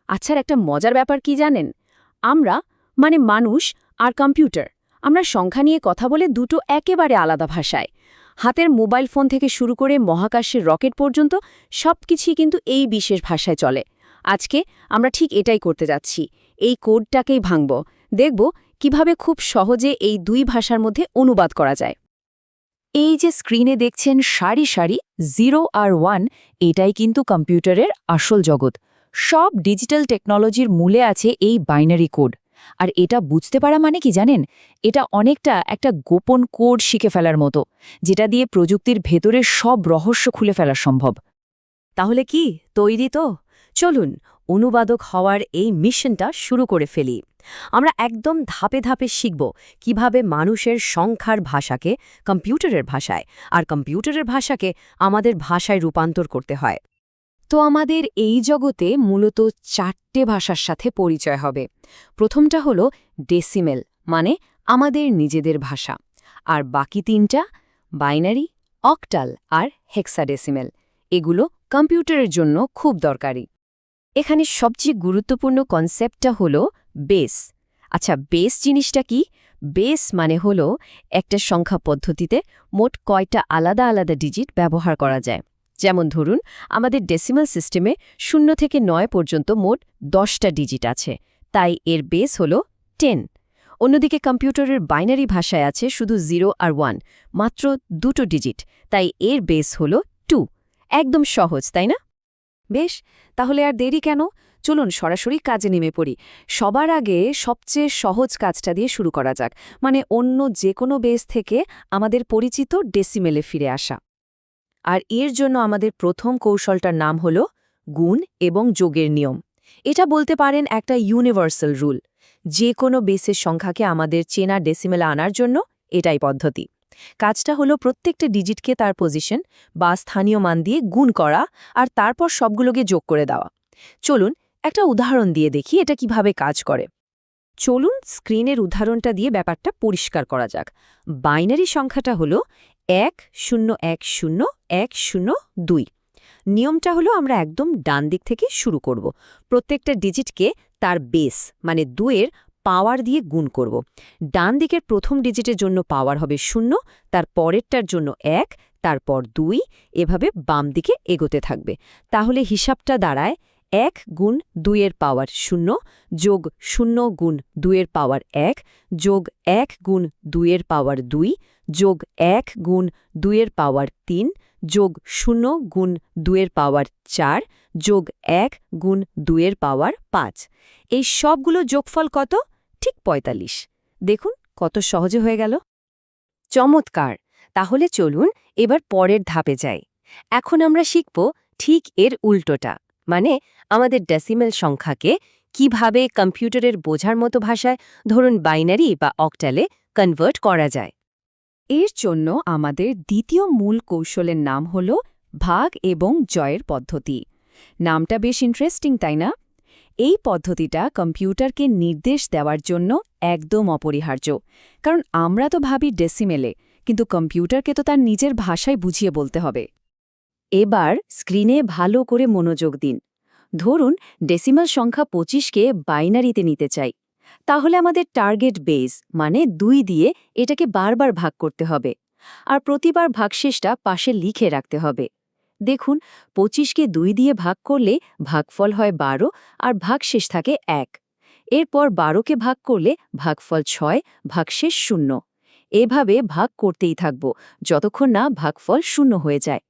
আচ্ছা, একটা মজার ব্যাপার কি জানেন? আমরা মানুষ আর কম্পিউটার, আমরা সংখ্যা নিয়ে কথা বলে দুটো একেবারে আলাদা ভাষায়। হাতের মোবাইল ফোন থেকে শুরু করে মহাকাশের রকেট পর্যন্ত সবকিছুই কিন্তু এই বিশেষ ভাষায় চলে। আজকে আমরা ঠিক এটাই করতে যাচ্ছি, এই কোডটাকেই ভাঙব, দেখব কিভাবে খুব সহজে এই দুই ভাষার মধ্যে অনুবাদ করা যায়। এই যে স্ক্রিনে দেখছেন সারি সারি 0 আর 1, এটাই কিন্তু কম্পিউটারের আসল জগৎ। সব ডিজিটাল টেকনোলজির মূলে আছে এই বাইনারি কোড। আর এটা বুঝতে পারা মানে কি জানেন? এটা অনেকটা একটা গোপন কোড শিখে ফেলার মতো, যেটা দিয়ে প্রযুক্তির ভেতরের সব রহস্য খুলে ফেলা সম্ভব। তাহলে কি তৈরি তো? চলুন অনুবাদক হওয়ার এই মিশনটা শুরু করে ফেলি। আমরা একদম ধাপে ধাপে শিখব কিভাবে মানুষের সংখ্যার ভাষাকে কম্পিউটারের ভাষায় আর কম্পিউটারের ভাষাকে আমাদের ভাষায় রূপান্তর করতে হয়। তো আমাদের এই জগতে মূলত 4টে ভাষার সাথে পরিচয় হবে। প্রথমটা হলো ডেসিমেল, মানে আমাদের নিজেদের ভাষা। আর বাকি 3টা বাইনারি, অক্টাল আর হেক্সাডেসিমেল। এগুলো কম্পিউটারের জন্য খুব দরকারি। এখানে সবচেয়ে গুরুত্বপূর্ণ কনসেপ্টটা হলো বেস। আচ্ছা, বেস জিনিসটা কি? বেস মানে হলো একটা সংখ্যা পদ্ধতিতে মোট কয়টা আলাদা আলাদা ডিজিট ব্যবহার করা যায়। যেমন ধরুন, আমাদের ডেসিমাল সিস্টেমে 0 থেকে 9 পর্যন্ত মোট 10টা ডিজিট আছে, তাই এর বেস হলো 10। অন্যদিকে কম্পিউটারের বাইনারি ভাষায় আছে শুধু 0 আর 1, মাত্র 2টো ডিজিট, তাই এর বেস হলো 2। একদম সহজ, তাই না? বেশ, তাহলে আর দেরি কেন? চলুন সরাসরি কাজে নেমে পড়ি। সবার আগে সবচেয়ে সহজ কাজটা দিয়ে শুরু করা যাক, অন্য যে কোনো বেস থেকে আমাদের পরিচিত ডেসিমেলে ফিরে আসা। আর এর জন্য আমাদের প্রথম কৌশলটার নাম হলো গুণ এবং যোগের নিয়ম। এটা বলতে পারেন একটা ইউনিভার্সাল রুল। যে কোনো বেসের সংখ্যাকে আমাদের চেনা ডেসিমেলে আনার জন্য এটাই পদ্ধতি। কাজটা হলো প্রত্যেকটা ডিজিটকে তার পজিশন বা স্থানীয় মান দিয়ে গুণ করা আর তারপর সবগুলোকে যোগ করে দেওয়া। চলুন একটা উদাহরণ দিয়ে দেখি এটা কিভাবে কাজ করে। চলুন স্ক্রিনের উদাহরণটা দিয়ে ব্যাপারটা পরিষ্কার করা যাক। বাইনারি সংখ্যাটা হলো 100102। নিয়মটা হলো আমরা একদম ডান দিক থেকে শুরু করব। প্রত্যেকটা ডিজিটকে তার বেস 2-এর পাওয়ার দিয়ে গুণ করব। ডান দিকের প্রথম ডিজিটের জন্য পাওয়ার হবে 0, তার পরেরটার জন্য 1, তারপর 2, এভাবে বাম দিকে এগোতে থাকবে। তাহলে হিসাবটা দাঁড়ায় 1 গুণ 2-এর পাওয়ার 0 যোগ 0 গুণ 2-এর পাওয়ার 1 যোগ 1 গুণ 2-এর পাওয়ার 2 যোগ 1 গুণ 2-এর পাওয়ার 3 যোগ 0 গুণ 2-এর পাওয়ার 4 যোগ 1 গুণ 2-এর পাওয়ার 5। এই সবগুলো যোগফল কত? ঠিক 45। দেখুন কত সহজে হয়ে গেল। চমৎকার! তাহলে চলুন এবার পরের ধাপে যাই। এখন আমরা শিখব ঠিক এর উল্টোটা, আমাদের ডেসিমেল সংখ্যাকে কিভাবে কম্পিউটারের বোঝার মতো ভাষায়, ধরুন বাইনারি বা অক্টালে, কনভার্ট করা যায়। এর জন্য আমাদের দ্বিতীয় মূল কৌশলের নাম হল ভাগ এবং জয়ের পদ্ধতি। নামটা বেশ ইন্টারেস্টিং, তাই না? এই পদ্ধতিটা কম্পিউটারকে নির্দেশ দেওয়ার জন্য একদম অপরিহার্য, কারণ আমরা তো ভাবি ডেসিমেলে, কিন্তু কম্পিউটারকে তো তার নিজের ভাষায় বুঝিয়ে বলতে হবে। এবার স্ক্রিনে ভালো করে মনোযোগ দিন। ধরুন ডেসিমাল সংখ্যা 25কে বাইনারিতে নিতে চাই। তাহলে আমাদের টার্গেট বেস 2 দিয়ে এটাকে বারবার ভাগ করতে হবে, আর প্রতিবার ভাগশেষটা পাশে লিখে রাখতে হবে। দেখুন 25কে 2 দিয়ে ভাগ করলে ভাগফল হয় 12 আর ভাগশেষ থাকে 1। এরপর 12কে ভাগ করলে ভাগফল 6, ভাগশেষ 0। এভাবে ভাগ করতেই থাকব যতক্ষণ না ভাগফল 0 হয়ে যায়।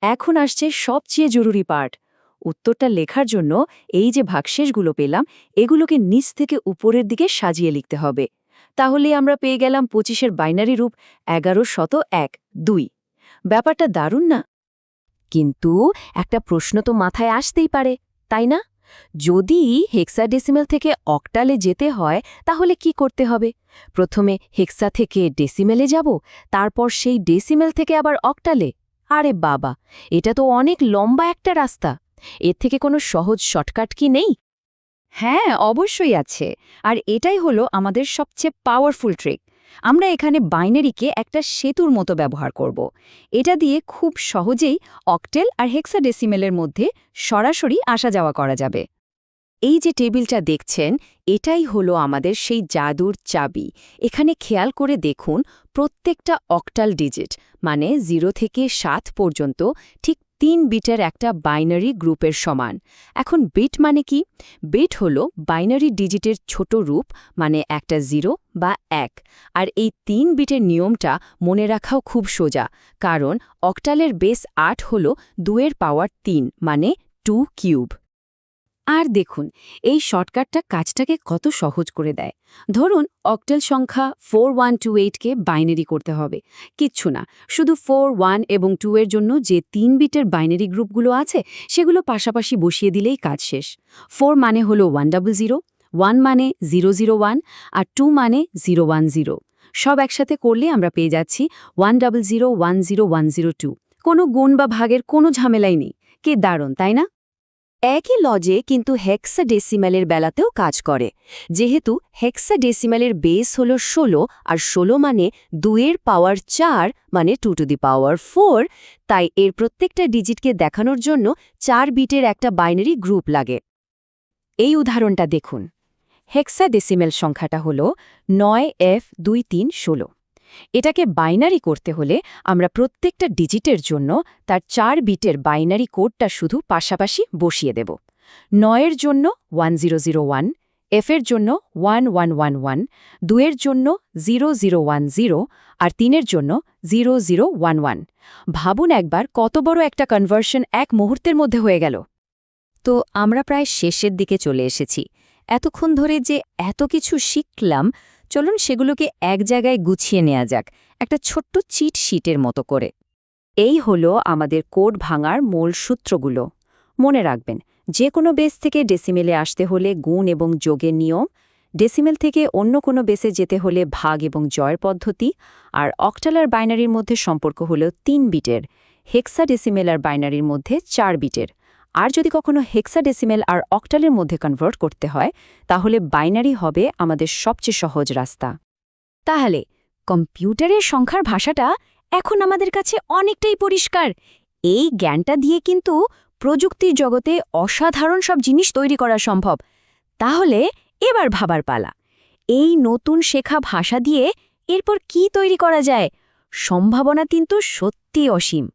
এখন আসছে সবচেয়ে জরুরি পার্ট। উত্তরটা লেখার জন্য এই যে ভাগশেষগুলো পেলাম, এগুলোকে নিচ থেকে উপরের দিকে সাজিয়ে লিখতে হবে। তাহলে আমরা পেয়ে গেলাম 25-এর বাইনারি রূপ 1101-2। ব্যাপারটা দারুণ না? কিন্তু একটা প্রশ্ন তো মাথায় আসতেই পারে, তাই না? যদি হেক্সাডেসিমেল থেকে অক্টালে যেতে হয় তাহলে কি করতে হবে? প্রথমে হেক্সা থেকে ডেসিমেলে যাব, তারপর সেই ডেসিমেল থেকে আবার অক্টালে? আরে বাবা, এটা তো অনেক লম্বা একটা রাস্তা। এর থেকে কোনো সহজ শর্টকাট কি নেই? হ্যাঁ, অবশ্যই আছে। আর এটাই হলো আমাদের সবচেয়ে পাওয়ারফুল ট্রিক। আমরা এখানে বাইনারিকে একটা সেতুর মতো ব্যবহার করব। এটা দিয়ে খুব সহজেই অক্টেল আর হেক্সাডেসিমেলের মধ্যে সরাসরি আসা যাওয়া করা যাবে। এই যে টেবিলটা দেখছেন, এটাই হলো আমাদের সেই জাদুর চাবি। এখানে খেয়াল করে দেখুন, প্রত্যেকটা অক্টাল ডিজিট মানে 0 থেকে 7 পর্যন্ত ঠিক 3 বিটের একটা বাইনারি গ্রুপের সমান। এখন বিট মানে কি? বিট হলো বাইনারি ডিজিটের ছোট রূপ, মানে একটা 0 বা 1। আর এই 3 বিটের নিয়মটা মনে রাখাও খুব সোজা, কারণ অক্টালের বেস 8 হলো 2 এর পাওয়ার 3 মানে 2 কিউব। আর দেখুন, এই শর্টকাটটা কাজটাকে কত সহজ করে দেয়। ধরুন অক্টাল সংখ্যা 4128কে বাইনারি করতে হবে। কিচ্ছু না, শুধু 4, 1 এবং 2 এর জন্য যে 3 বিটের বাইনারি গ্রুপগুলো আছে সেগুলো পাশাপাশি বসিয়ে দিলেই কাজ শেষ। 4 মানে হলো 100, 1 মানে 001 আর 2 মানে 010। সব একসাথে করলে আমরা পেয়ে যাচ্ছি 100100102। কোনো গুণ বা ভাগের কোনো ঝামেলাই নেই। কি দারুণ, তাই না? একই লজে কিন্তু হেক্সাডেসিমালের বেলাতেও কাজ করে। যেহেতু হেক্সাডেসিমালের বেস হলো 16 আর 16 মানে 2 এর পাওয়ার 4 মানে 2 টু দি পাওয়ার 4, তাই এর প্রত্যেকটা ডিজিটকে দেখানোর জন্য 4 বিটের একটা বাইনারি গ্রুপ লাগে। এই উদাহরণটা দেখুন। হেক্সাডেসিমাল সংখ্যাটা হলো 9F2316। এটাকে বাইনারি করতে হলে আমরা প্রত্যেকটা ডিজিটের জন্য তার 4 বিটের বাইনারি কোডটা শুধু পাশাপাশি বসিয়ে দেব। 9 এর জন্য 1001, F এর জন্য 1111, 2 এর জন্য 0010 আর 3 এর জন্য 0011। ভাবুন একবার, কত বড় একটা কনভার্সন এক মুহূর্তের মধ্যে হয়ে গেল। তো আমরা প্রায় শেষের দিকে চলে এসেছি। এতক্ষণ ধরে যে এত কিছু শিখলাম, চলুন সেগুলোকে এক জায়গায় গুছিয়ে নেওয়া যাক, একটা ছোট্ট চিট শিটের মতো করে। এই হলো আমাদের কোড ভাঙার মূল সূত্রগুলো। মনে রাখবেন, যে কোনো বেস থেকে ডেসিমেলে আসতে হলে গুণ এবং যোগের নিয়ম, ডেসিমেল থেকে অন্য কোনো বেসে যেতে হলে ভাগ এবং জয়ের পদ্ধতি, আর অক্টাল আর বাইনারির মধ্যে সম্পর্ক হলো 3 বিটের, হেক্সাডেসিমেল আর বাইনারির মধ্যে 4 বিটের। আর যদি কখনো হেক্সাডেসিমেল আর অক্টালের মধ্যে কনভার্ট করতে হয়, তাহলে বাইনারি হবে আমাদের সবচেয়ে সহজ রাস্তা। তাহলে কম্পিউটারের সংখ্যার ভাষাটা এখন আমাদের কাছে অনেকটাই পরিষ্কার। এই জ্ঞানটা দিয়ে কিন্তু প্রযুক্তির জগতে অসাধারণ সব জিনিস তৈরি করা সম্ভব। তাহলে এবার ভাবার পালা, এই নতুন শেখা ভাষা দিয়ে এরপর কি তৈরি করা যায়? সম্ভাবনা কিন্তু সত্যি অসীম।